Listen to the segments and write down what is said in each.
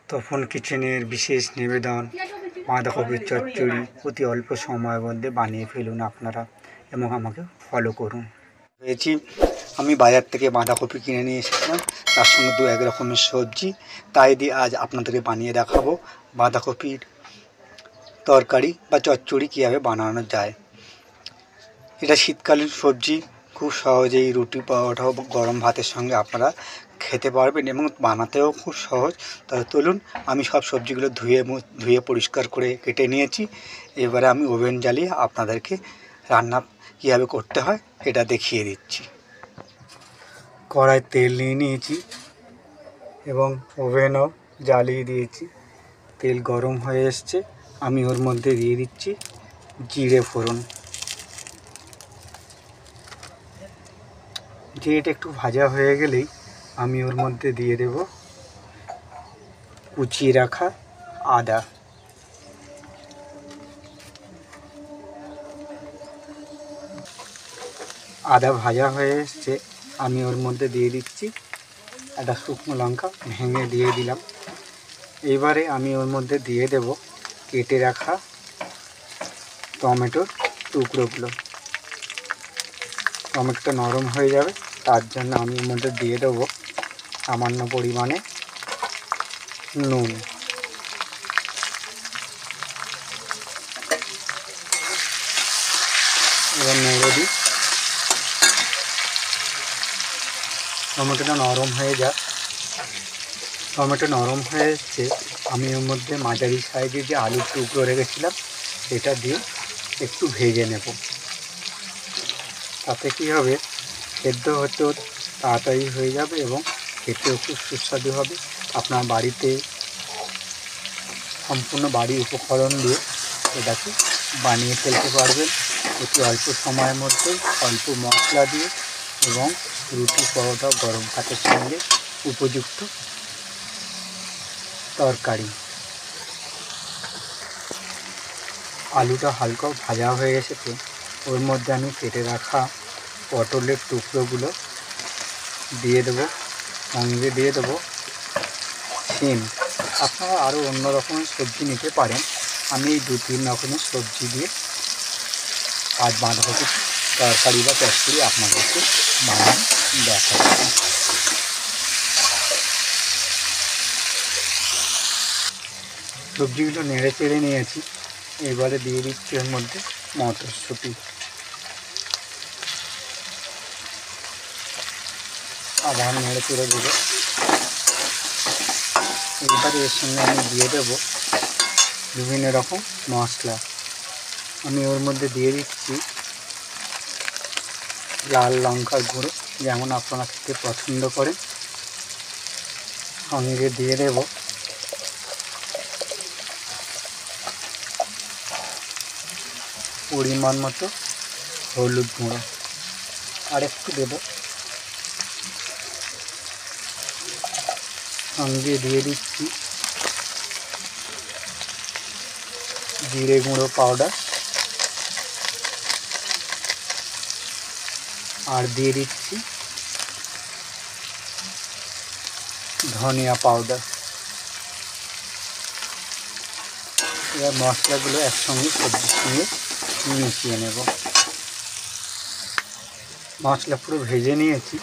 তপন কিচেনের বিশেষ নিবেদন বাঁধাকপির চচ্চড়ি অতি অল্প সময়ের মধ্যে বানিয়ে ফেলুন আপনারা এবং আমাকে ফলো করুন। পেয়েছি আমি বাজার থেকে বাঁধাকপি কিনে নিয়ে এসেছিলাম, তার সঙ্গে দু এক রকমের সবজি, তাই দিয়ে আজ আপনাদেরকে বানিয়ে দেখাবো বাঁধাকপির তরকারি বা চচ্চড়ি কীভাবে বানানো যায়। এটা শীতকালীন সবজি, খুব সহজেই রুটি পরোটা বা গরম ভাতের সঙ্গে আপনারা খেতে পারবেন এবং বানাতেও খুব সহজ। তাহলে চলুন, আমি সব সবজিগুলো ধুয়ে পরিষ্কার করে কেটে নিয়েছি। এবারে আমি ওভেন জ্বালিয়ে আপনাদেরকে রান্না কীভাবে করতে হয় এটা দেখিয়ে দিচ্ছি। কড়াই তেল নিয়ে নিয়েছি এবং ওভেনও জ্বালিয়ে দিয়েছি। তেল গরম হয়ে এসছে, আমি ওর মধ্যে দিয়ে দিচ্ছি জিরে ফোড়ন। জিরেটা একটু ভাজা হয়ে গেলেই আমি ওর মধ্যে দিয়ে দেব কুচিয়ে রাখা আদা। আদা ভাজা হয়ে এসছে, আমি ওর মধ্যে দিয়ে দিচ্ছি একটা শুকনো লঙ্কা ভেঙে দিয়ে দিলাম। এবারে আমি ওর মধ্যে দিয়ে দেব কেটে রাখা টমেটোর টুকরোগুলো। টমেটোটা নরম হয়ে যাবে, তার জন্য আমি ওর মধ্যে দিয়ে দেবো সামান্য পরিমাণে নুন। এবার নেড়ে দিই। টমেটোটা নরম হয়ে যাক। টমেটো নরম হয়ে এসছে, আমি ওর মধ্যে মাঝারি সাইজে যে আলুর টুকরো রেখেছিলাম সেটা দিয়ে একটু ভেজে নেব। তাতে কী হবে, সেদ্ধ হতেও তাড়াতাড়ি হয়ে যাবে এবং খেতেও খুব সুস্বাদু হবে। আপনার বাড়িতে সম্পূর্ণ বাড়ির উপকরণ দিয়ে এটাকে বানিয়ে ফেলতে পারবেন অতি অল্প সময়ের মধ্যে, অল্প মশলা দিয়ে এবং রুটি পরোটা গরম ভাতের সঙ্গে উপযুক্ত তরকারি। আলুটা হালকা ভাজা হয়ে এসেছে, ওর মধ্যে আমি কেটে রাখা পটলের টুকরোগুলো দিয়ে দেবো, সঙ্গে দিয়ে দেবো শিম। আপনারা আরও অন্য রকমের সবজি নিতে পারেন, আমি এই 2-3 রকমের সবজি দিয়ে আজ বাঁধাকপির তরকারি বা চচ্চড়ি আপনাদেরকে বানিয়ে দেখাচ্ছি। সবজিগুলো নেড়ে চেড়ে নিয়েছি, এবারে দিয়ে দিচ্ছি এর মধ্যে মটরশুঁটি। আবার নেড়ে চেড়ে দেবো। এবারে এর সঙ্গে আমি দিয়ে দেবো বিভিন্ন রকম মশলা। আমি ওর মধ্যে দিয়ে দিচ্ছি লাল লঙ্কার গুঁড়ো, যেমন আপনারা খেতে পছন্দ করেন। সঙ্গে দিয়ে দেব পরিমাণ মতো হলুদ গুঁড়ো, আর একটু দেব। সঙ্গে দিয়ে দিচ্ছি জিরে গুঁড়ো পাউডার, আর দিয়ে দিচ্ছি ধনিয়া পাউডার। এবার মশলাগুলো একসঙ্গে সবজির সঙ্গে মিশিয়ে নেব। মশলা পুরো ভেজে নিয়েছি,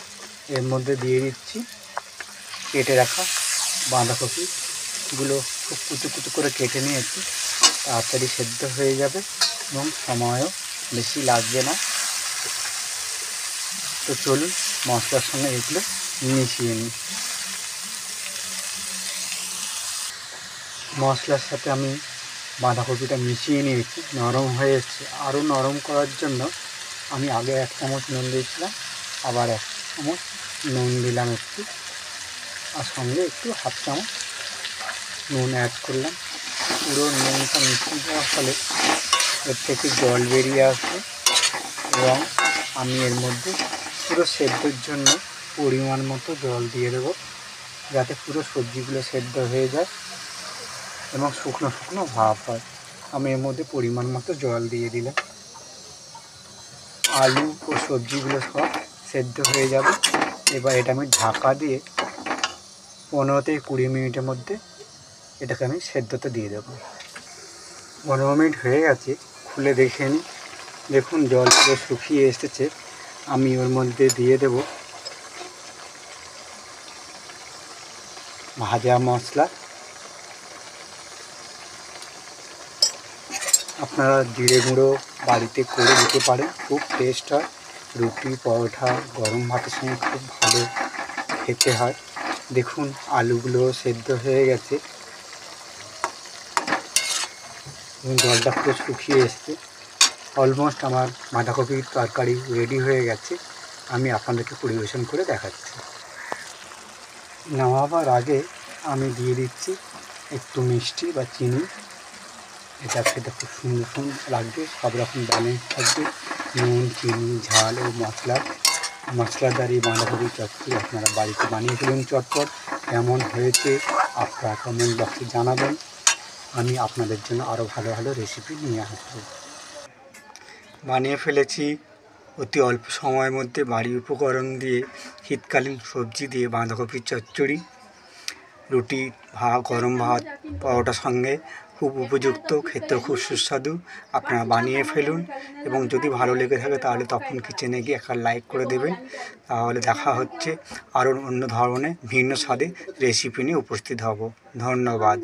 এর মধ্যে দিয়ে দিচ্ছি কেটে রাখা বাঁধাকপিগুলো। খুব কুচু কুচু করে কেটে নিয়েছি, তাড়াতাড়ি সেদ্ধ হয়ে যাবে এবং সময়ও বেশি লাগবে না। তো চলুন মশলার সঙ্গে এগুলো মিশিয়ে নিই। মশলার সাথে আমি বাঁধাকপিটা মিশিয়ে নিয়েছি, নরম হয়ে এসছে। আরও নরম করার জন্য আমি আগে 1 চামচ নুন দিয়েছিলাম, আবার 1 চামচ নুন দিলাম একটু, আর সঙ্গে একটু 1/2 চামচ নুন অ্যাড করলাম। পুরো নুনটা মিশিয়ে দেওয়ার ফলে এর থেকে জল বেরিয়ে আসবে এবং আমি এর মধ্যে পুরো সেদ্ধর জন্য পরিমাণ মতো জল দিয়ে দেবো, যাতে পুরো সবজিগুলো সেদ্ধ হয়ে যায় এবং শুকনো শুকনো ভাব হয়। আমি এর মধ্যে পরিমাণ মতো জল দিয়ে দিলাম। আলু ও সবজিগুলো সব সেদ্ধ হয়ে যাবে। এবার এটা আমি ঢাকা দিয়ে 15 থেকে 20 মিনিটের মধ্যে এটাকে আমি সেদ্ধতে দিয়ে দেবো। 15 মিনিট হয়ে গেছে, খুলে দেখে নিই। দেখুন জল পুরো শুকিয়ে এসেছে। আমি ওর মধ্যে দিয়ে দেব ভাজা মশলা। আপনারা জিরে গুঁড়ো বাড়িতে করে দিতে পারেন, খুব টেস্ট হয়। রুটি, পরোটা, গরম ভাতের সঙ্গে খুব ভালো খেতে হয়। দেখুন আলুগুলো সেদ্ধ হয়ে গেছে এবং জলটা পুরো শুকিয়ে এসছে। অলমোস্ট আমার বাঁধাকপির তরকারি রেডি হয়ে গেছে। আমি আপনাদেরকে পরিবেশন করে দেখাচ্ছি। নামাবার আগে আমি দিয়ে দিচ্ছি একটু মিষ্টি বা চিনি। এটা খেতে খুব সুন্দর লাগবে, সব রকম ব্যালেন্স থাকবে। নুন, চিনি, ঝাল ও মশলাদার এই বাঁধাকপির চচ্চড়ি আপনারা বাড়িতে বানিয়ে ফেলুন চটপট। কেমন হয়েছে আপনারা কমেন্ট বক্সে জানাবেন। আমি আপনাদের জন্য আরও ভালো ভালো রেসিপি নিয়ে আসবো। বানিয়ে ফেলেছি অতি অল্প সময়ের মধ্যে বাড়ির উপকরণ দিয়ে শীতকালীন সবজি দিয়ে বাঁধাকপির চচ্চড়ি। রুটি, গরম ভাত, পরোটার সঙ্গে খুব উপযুক্ত, খেতেও খুব সুস্বাদু। আপনারা বানিয়ে ফেলুন এবং যদি ভালো লেগে থাকে তাহলে তপন কিচেনে গিয়ে একটা লাইক করে দেবেন। তাহলে দেখা হচ্ছে আরও অন্য ধরনের ভিন্ন স্বাদে রেসিপি নিয়ে উপস্থিত হব। ধন্যবাদ।